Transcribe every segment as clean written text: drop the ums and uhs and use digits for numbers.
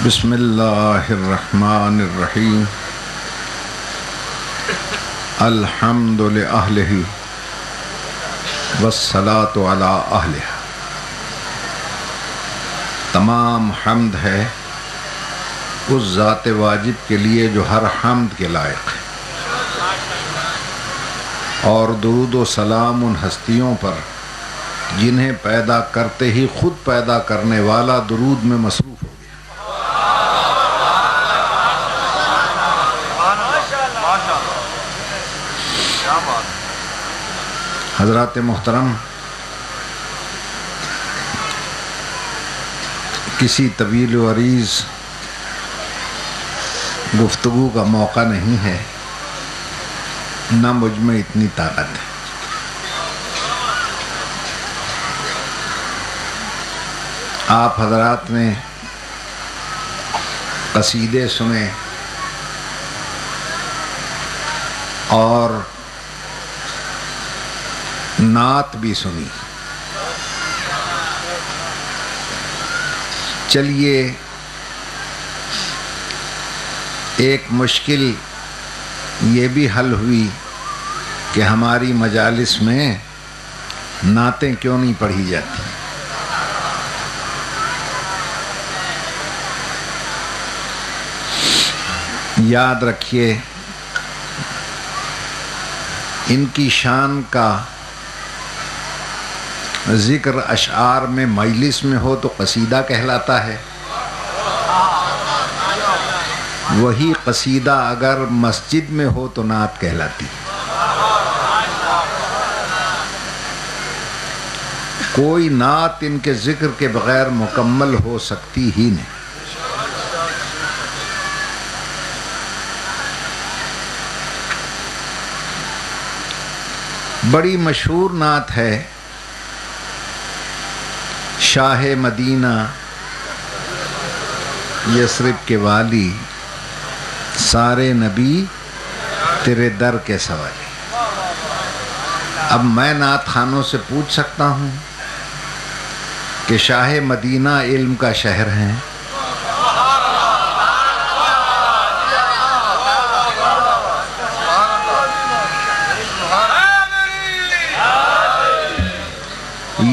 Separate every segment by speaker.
Speaker 1: بسم اللہ الرحمن الرحیم الحمد لأہلہ والصلاة علی اہلہ۔ تمام حمد ہے اس ذات واجب کے لیے جو ہر حمد کے لائق ہے، اور درود و سلام ان ہستیوں پر جنہیں پیدا کرتے ہی خود پیدا کرنے والا درود میں مصروف ہو گیا۔ حضرات محترم، کسی طویل و عریض گفتگو کا موقع نہیں ہے، نہ مجھ میں اتنی طاقت ہے۔ آپ حضرات نے قصیدے سنے اور نعت بھی سنی۔ چلیے ایک مشکل یہ بھی حل ہوئی کہ ہماری مجالس میں نعتیں کیوں نہیں پڑھی جاتی۔ یاد رکھیے، ان کی شان کا ذکر اشعار میں مجلس میں ہو تو قصیدہ کہلاتا ہے، وہی قصیدہ اگر مسجد میں ہو تو نعت کہلاتی۔ کوئی نعت ان کے ذکر کے بغیر مکمل ہو سکتی ہی نہیں۔ بڑی مشہور نعت ہے، شاہ مدینہ یثرب کے والی، سارے نبی تیرے در کے سوالی۔ اب میں نعت خانوں سے پوچھ سکتا ہوں کہ شاہ مدینہ علم کا شہر ہیں،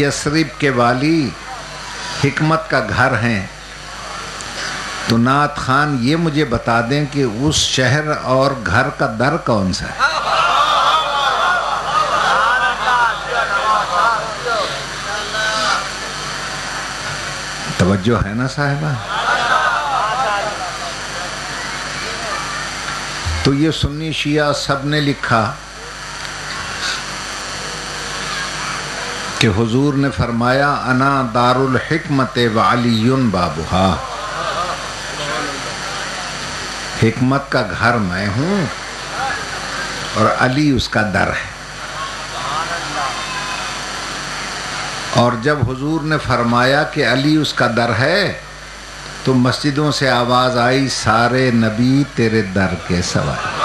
Speaker 1: یثرب کے والی حکمت کا گھر ہیں، تو نعت خان یہ مجھے بتا دیں کہ اس شہر اور گھر کا در کون سا ہے؟ توجہ ہے نا صاحبہ؟ تو یہ سنی شیعہ سب نے لکھا کہ حضور نے فرمایا انا دار الحکمت وعلی بابہا، حکمت کا گھر میں ہوں اور علی اس کا در ہے۔ اور جب حضور نے فرمایا کہ علی اس کا در ہے تو مسجدوں سے آواز آئی، سارے نبی تیرے در کے سوائے۔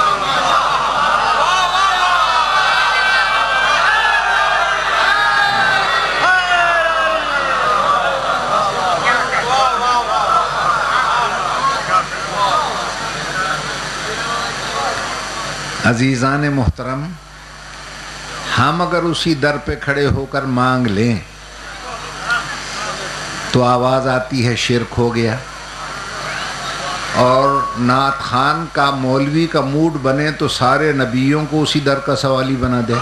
Speaker 1: عزیزان محترم، ہم اگر اسی در پہ کھڑے ہو کر مانگ لیں تو آواز آتی ہے شرک ہو گیا، اور نعت خان کا مولوی کا موڈ بنے تو سارے نبیوں کو اسی در کا سوالی بنا دے۔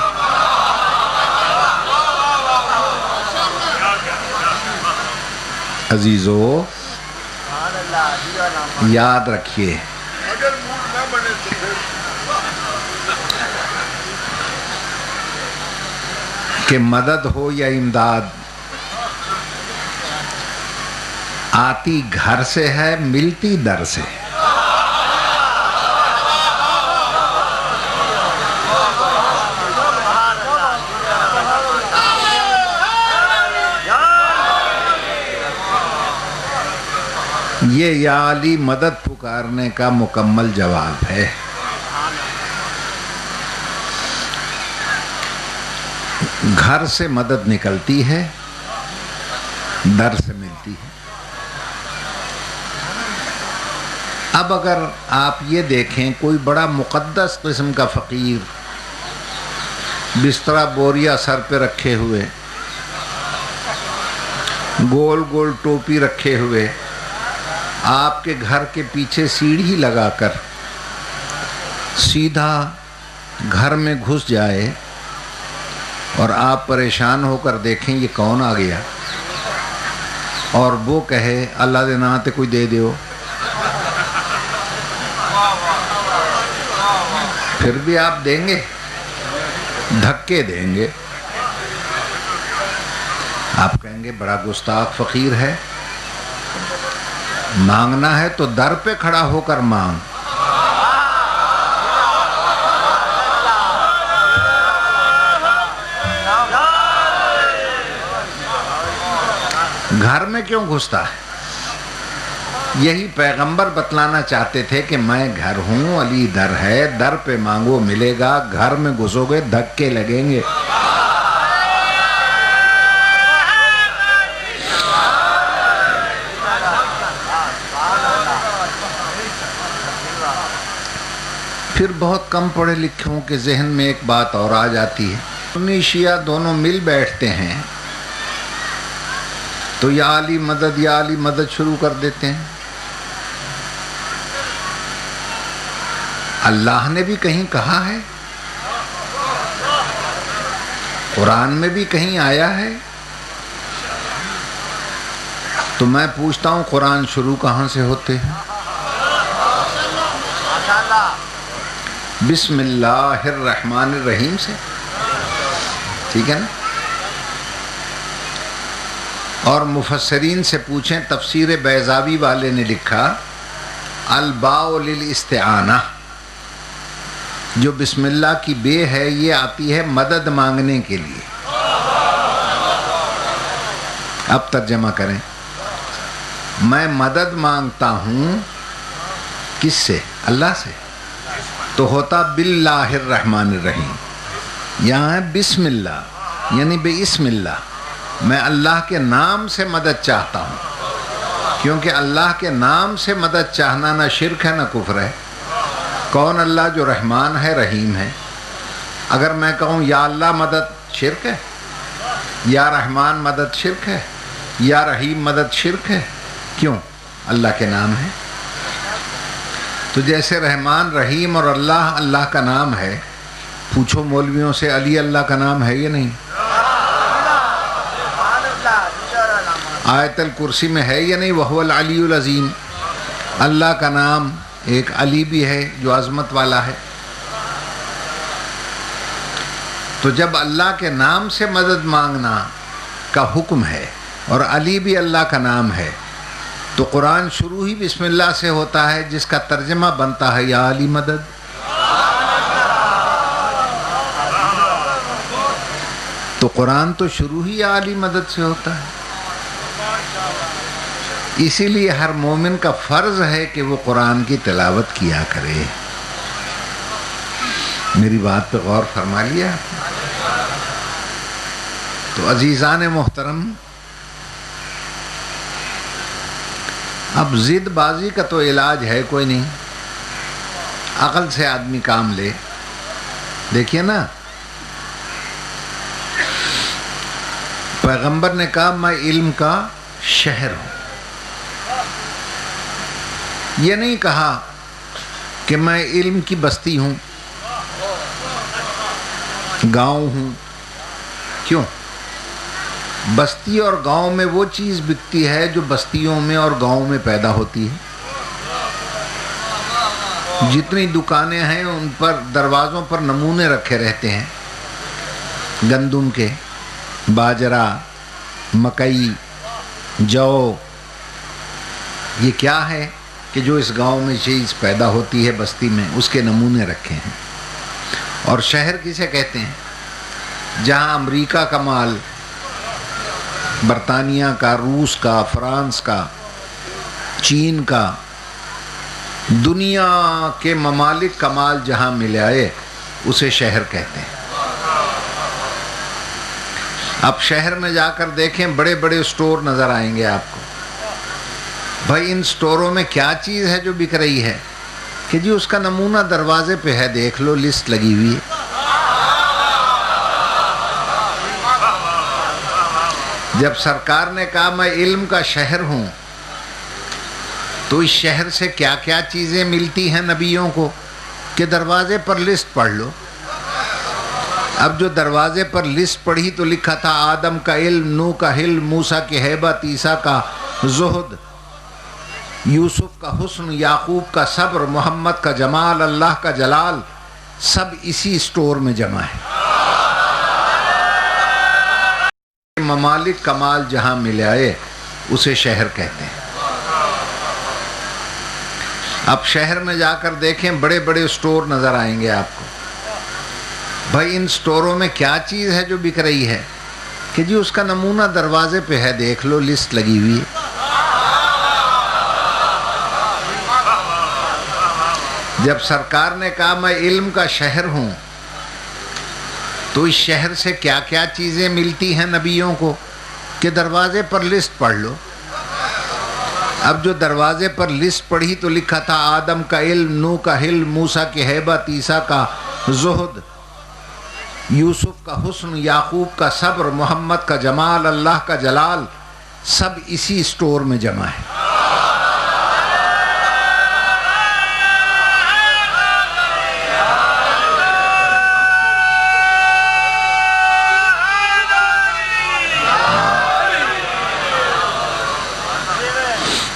Speaker 1: عزیزو، یاد رکھیے کہ مدد ہو یا امداد آتی گھر سے ہے، ملتی در سے۔ یہ یا علی مدد پکارنے کا مکمل جواب ہے۔ گھر سے مدد نکلتی ہے، در سے ملتی ہے۔ اب اگر آپ یہ دیکھیں کوئی بڑا مقدس قسم کا فقیر بسترا بوریا سر پہ رکھے ہوئے، گول گول ٹوپی رکھے ہوئے، آپ کے گھر کے پیچھے سیڑھی لگا کر سیدھا گھر میں گھس جائے اور آپ پریشان ہو کر دیکھیں یہ کون آ گیا، اور وہ کہے اللہ دے نام تے کوئی دے دیو، پھر بھی آپ دیں گے؟ دھکے دیں گے۔ آپ کہیں گے بڑا گستاخ فقیر ہے، مانگنا ہے تو در پہ کھڑا ہو کر مانگ۔ گھر میں کیوں گھستا ہے؟ یہی پیغمبر بتلانا چاہتے تھے کہ میں گھر ہوں، علی در ہے، در پہ مانگو ملے گا، گھر میں گھسو گے دھکے لگیں گے۔ پھر بہت کم پڑھے لکھوں کے ذہن میں ایک بات اور آ جاتی ہے، سنی شیعہ دونوں مل بیٹھتے ہیں تو یا علی مدد شروع کر دیتے ہیں۔ اللہ نے بھی کہیں کہا ہے، قرآن میں بھی کہیں آیا ہے، تو میں پوچھتا ہوں قرآن شروع کہاں سے ہوتے ہیں؟ بسم اللہ الرحمن الرحیم سے، ٹھیک ہے نا؟ اور مفسرین سے پوچھیں، تفسیر بیضاوی والے نے لکھا الباء للاستعانہ، جو بسم اللہ کی بے ہے یہ آتی ہے مدد مانگنے کے لیے۔ اب ترجمہ کریں، میں مدد مانگتا ہوں کس سے؟ اللہ سے، تو ہوتا باللہ الرحمن الرحیم۔ یہاں ہے بسم اللہ، یعنی بسم اللہ، میں اللہ کے نام سے مدد چاہتا ہوں، کیونکہ اللہ کے نام سے مدد چاہنا نہ شرک ہے نہ کفر ہے۔ کون اللہ جو رحمان ہے رحیم ہے؟ اگر میں کہوں یا اللہ مدد، شرک ہے؟ یا رحمان مدد شرک ہے؟ یا رحیم مدد شرک ہے؟ کیوں؟ اللہ کے نام ہے۔ تو جیسے رحمان رحیم اور اللہ اللہ کا نام ہے، پوچھو مولویوں سے علی اللہ کا نام ہے یا نہیں؟ آیت الکرسی میں ہے یا نہیں وَهُوَ الْعَلِيُّ الْعَظِيمُ؟ اللہ کا نام ایک علی بھی ہے جو عظمت والا ہے۔ تو جب اللہ کے نام سے مدد مانگنا کا حکم ہے اور علی بھی اللہ کا نام ہے، تو قرآن شروع ہی بسم اللہ سے ہوتا ہے، جس کا ترجمہ بنتا ہے یا علی مدد۔ تو قرآن تو شروع ہی یا علی مدد سے ہوتا ہے۔ اسی لیے ہر مومن کا فرض ہے کہ وہ قرآن کی تلاوت کیا کرے۔ میری بات پہ غور فرما لیا؟ تو عزیزان محترم، اب ضد بازی کا تو علاج ہے کوئی نہیں، عقل سے آدمی کام لے۔ دیکھیے نا، پیغمبر نے کہا میں علم کا شہر ہوں، یہ نہیں کہا کہ میں علم کی بستی ہوں، گاؤں ہوں۔ کیوں؟ بستی اور گاؤں میں وہ چیز بکتی ہے جو بستیوں میں اور گاؤں میں پیدا ہوتی ہے۔ جتنی دکانیں ہیں ان پر دروازوں پر نمونے رکھے رہتے ہیں، گندم کے، باجرہ، مکئی، جو۔ یہ کیا ہے کہ جو اس گاؤں میں چیز پیدا ہوتی ہے بستی میں، اس کے نمونے رکھے ہیں۔ اور شہر کسے کہتے ہیں؟ جہاں امریکہ کا مال، برطانیہ کا، روس کا، فرانس کا، چین کا، دنیا کے ممالک کا مال جہاں مل آئے اسے شہر کہتے ہیں۔ اب شہر میں جا کر دیکھیں، بڑے بڑے اسٹور نظر آئیں گے آپ کو، بھائی ان سٹوروں میں کیا چیز ہے جو بک رہی ہے؟ کہ جی اس کا نمونہ دروازے پہ ہے، دیکھ لو، لسٹ لگی ہوئی ہے۔ جب سرکار نے کہا میں علم کا شہر ہوں، تو اس شہر سے کیا کیا چیزیں ملتی ہیں نبیوں کو، کہ دروازے پر لسٹ پڑھ لو۔ اب جو دروازے پر لسٹ پڑھی تو لکھا تھا آدم کا علم، نوح کا حلم، موسیٰ کی ہیبت، عیسیٰ کا زہد، یوسف کا حسن، یعقوب کا صبر، محمد کا جمال، اللہ کا جلال، سب اسی سٹور میں جمع ہے۔ ممالک کمال جہاں مل آئے اسے شہر کہتے ہیں۔ اب شہر میں جا کر دیکھیں، بڑے بڑے سٹور نظر آئیں گے آپ کو۔ بھائی ان سٹوروں میں کیا چیز ہے جو بک رہی ہے؟ کہ جی اس کا نمونہ دروازے پہ ہے، دیکھ لو، لسٹ لگی ہوئی ہے۔ جب سرکار نے کہا میں علم کا شہر ہوں، تو اس شہر سے کیا کیا چیزیں ملتی ہیں نبیوں کو، کہ دروازے پر لسٹ پڑھ لو۔ اب جو دروازے پر لسٹ پڑھی تو لکھا تھا آدم کا علم، نوح کا حلم، موسیٰ کی ہیبت، عیسیٰ کا زہد، یوسف کا حسن، یعقوب کا صبر، محمد کا جمال، اللہ کا جلال، سب اسی سٹور میں جمع ہے۔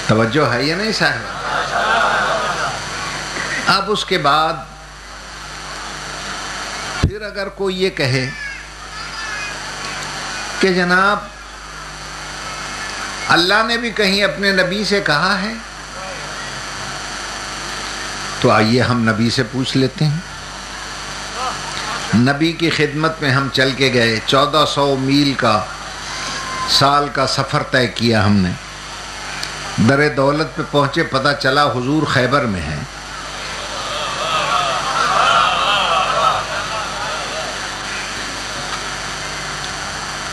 Speaker 1: توجہ ہے یا نہیں صاحب؟ اب اس کے بعد پھر اگر کوئی یہ کہے کہ جناب اللہ نے بھی کہیں اپنے نبی سے کہا ہے، تو آئیے ہم نبی سے پوچھ لیتے ہیں۔ نبی کی خدمت میں ہم چل کے گئے، 1400 میل کا سال کا سفر طے کیا ہم نے۔ در دولت پہ پہنچے، پتہ چلا حضور خیبر میں ہیں۔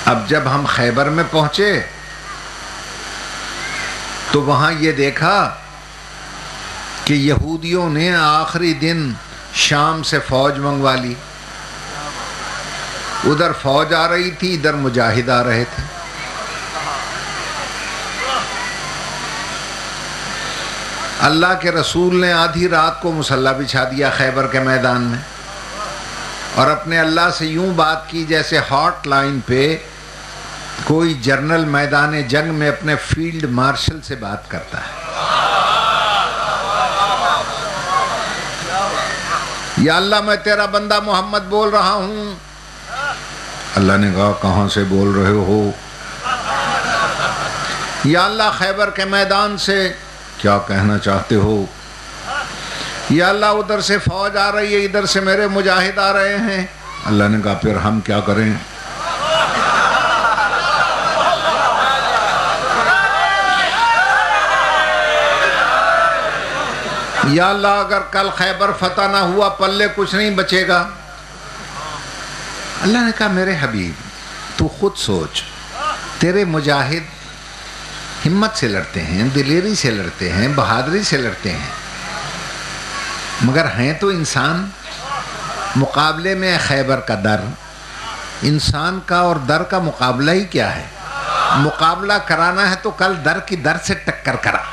Speaker 1: اب جب ہم خیبر میں پہنچے تو وہاں یہ دیکھا کہ یہودیوں نے آخری دن شام سے فوج منگوا لی۔ ادھر فوج آ رہی تھی، ادھر مجاہد آ رہے تھے۔ اللہ کے رسول نے آدھی رات کو مصلی بچھا دیا خیبر کے میدان میں، اور اپنے اللہ سے یوں بات کی جیسے ہاٹ لائن پہ کوئی جنرل میدان جنگ میں اپنے فیلڈ مارشل سے بات کرتا ہے۔ یا اللہ میں تیرا بندہ محمد بول رہا ہوں۔ اللہ نے کہا کہاں سے بول رہے ہو؟ یا اللہ خیبر کے میدان سے۔ کیا کہنا چاہتے ہو؟ یا اللہ ادھر سے فوج آ رہی ہے، ادھر سے میرے مجاہد آ رہے ہیں۔ اللہ نے کہا پھر ہم کیا کریں؟ یا اللہ اگر کل خیبر فتح نہ ہوا پلے کچھ نہیں بچے گا۔ اللہ نے کہا میرے حبیب تو خود سوچ، تیرے مجاہد ہمت سے لڑتے ہیں، دلیری سے لڑتے ہیں، بہادری سے لڑتے ہیں، مگر ہیں تو انسان۔ مقابلے میں خیبر کا در، انسان کا اور در کا مقابلہ ہی کیا ہے؟ مقابلہ کرانا ہے تو کل در کی در سے ٹکر کرا۔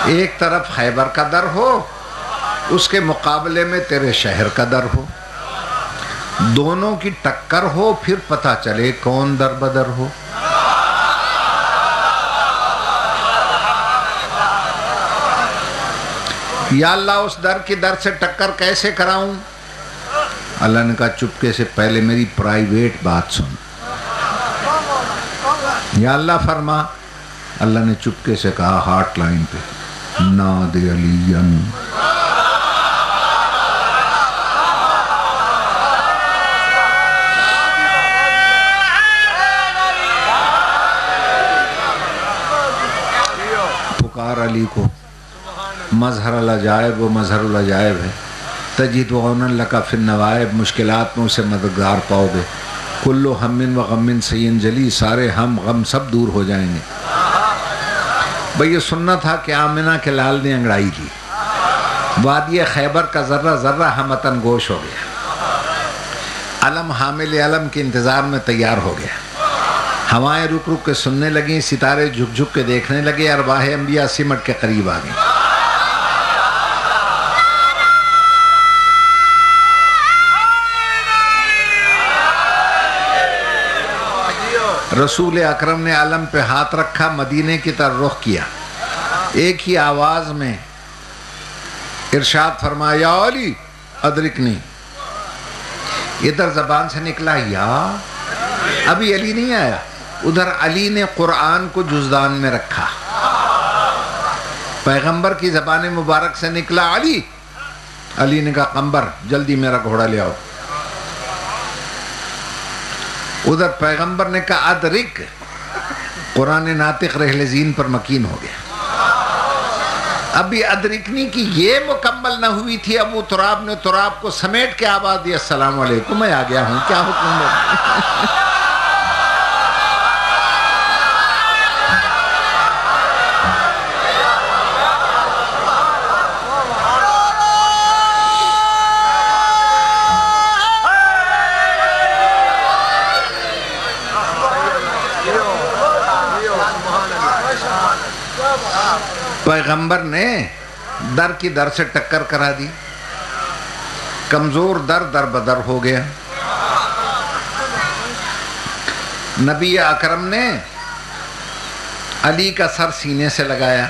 Speaker 1: ایک طرف خیبر کا در ہو، اس کے مقابلے میں تیرے شہر کا در ہو، دونوں کی ٹکر ہو، پھر پتہ چلے کون در بدر ہو۔ یا اللہ اس در کی در سے ٹکر کیسے کراؤں؟ اللہ نے کہا چپکے سے پہلے میری پرائیویٹ بات سن۔ یا اللہ فرما. اللہ نے چپکے سے کہا ہارٹ لائن پہ ناد علین. پکار علی کو. مظہر العجائب و مظہر العجائب ہے. تجد عونا لک فی النوائب. مشکلات میں اسے مددگار پاؤ گے. کل ہم و غم سین جلی. سارے ہم غم سب دور ہو جائیں گے. بھئی یہ سننا تھا کہ آمنہ کے لال نے انگڑائی دی. وادی خیبر کا ذرہ ذرہ ہمتن گوش ہو گیا. علم حامل علم کے انتظار میں تیار ہو گیا. ہوائیں رک رک کے سننے لگیں. ستارے جھک جھک کے دیکھنے لگے. ارواح انبیاء سمٹ کے قریب آ گئیں. رسول اکرم نے علم پہ ہاتھ رکھا. مدینے کی طرف رخ کیا. ایک ہی آواز میں ارشاد فرمایا یا علی ادرکنی. ادھر زبان سے نکلا یا. ابھی علی نہیں آیا. ادھر علی نے قرآن کو جزدان میں رکھا. پیغمبر کی زبان مبارک سے نکلا علی. علی نے کہا قمبر جلدی میرا گھوڑا لے آؤ. ادھر پیغمبر نے کہا ادرک. قرآن ناطق رحل زین پر مکین ہو گیا. ابھی ادرکنی کی یہ مکمل نہ ہوئی تھی. ابو تراب نے تراب کو سمیٹ کے آواز دی السلام علیکم میں آ گیا ہوں. کیا حکم ہے؟ پیغمبر نے در کی در سے ٹکر کرا دی. کمزور در در بدر ہو گیا. نبی اکرم نے علی کا سر سینے سے لگایا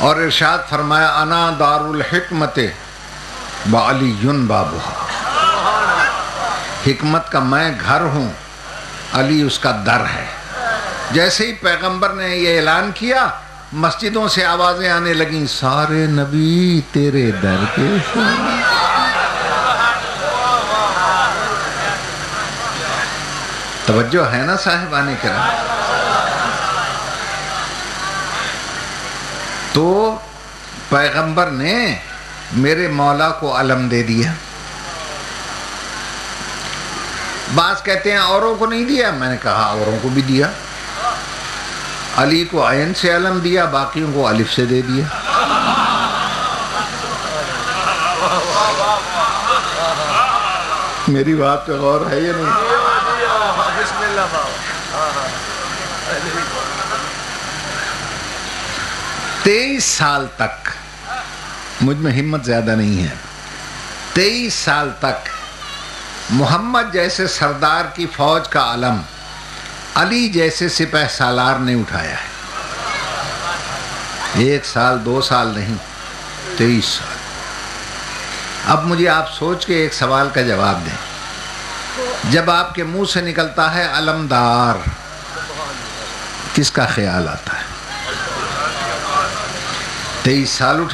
Speaker 1: اور ارشاد فرمایا انا دار الحکمت وعلی بابها. حکمت کا میں گھر ہوں, علی اس کا در ہے. جیسے ہی پیغمبر نے یہ اعلان کیا مسجدوں سے آوازیں آنے لگیں سارے نبی تیرے در کے. توجہ ہے نا صاحبان کرام. تو پیغمبر نے میرے مولا کو علم دے دیا. بعض کہتے ہیں اوروں کو نہیں دیا. میں نے کہا اوروں کو بھی دیا. علی کو عین سے علم دیا, باقیوں کو الف سے دے دیا. میری بات پہ غور ہے یا نہیں؟ 23 سال تک مجھ میں ہمت زیادہ نہیں ہے. 23 سال تک محمد جیسے سردار کی فوج کا علم علی جیسے سپہ سالار نے اٹھایا ہے. 1 سال 2 سال نہیں, 23 سال. اب مجھے آپ سوچ کے ایک سوال کا جواب دیں. جب آپ کے منہ سے نکلتا ہے علمدار, کس کا خیال آتا ہے؟ 23 سال اٹھا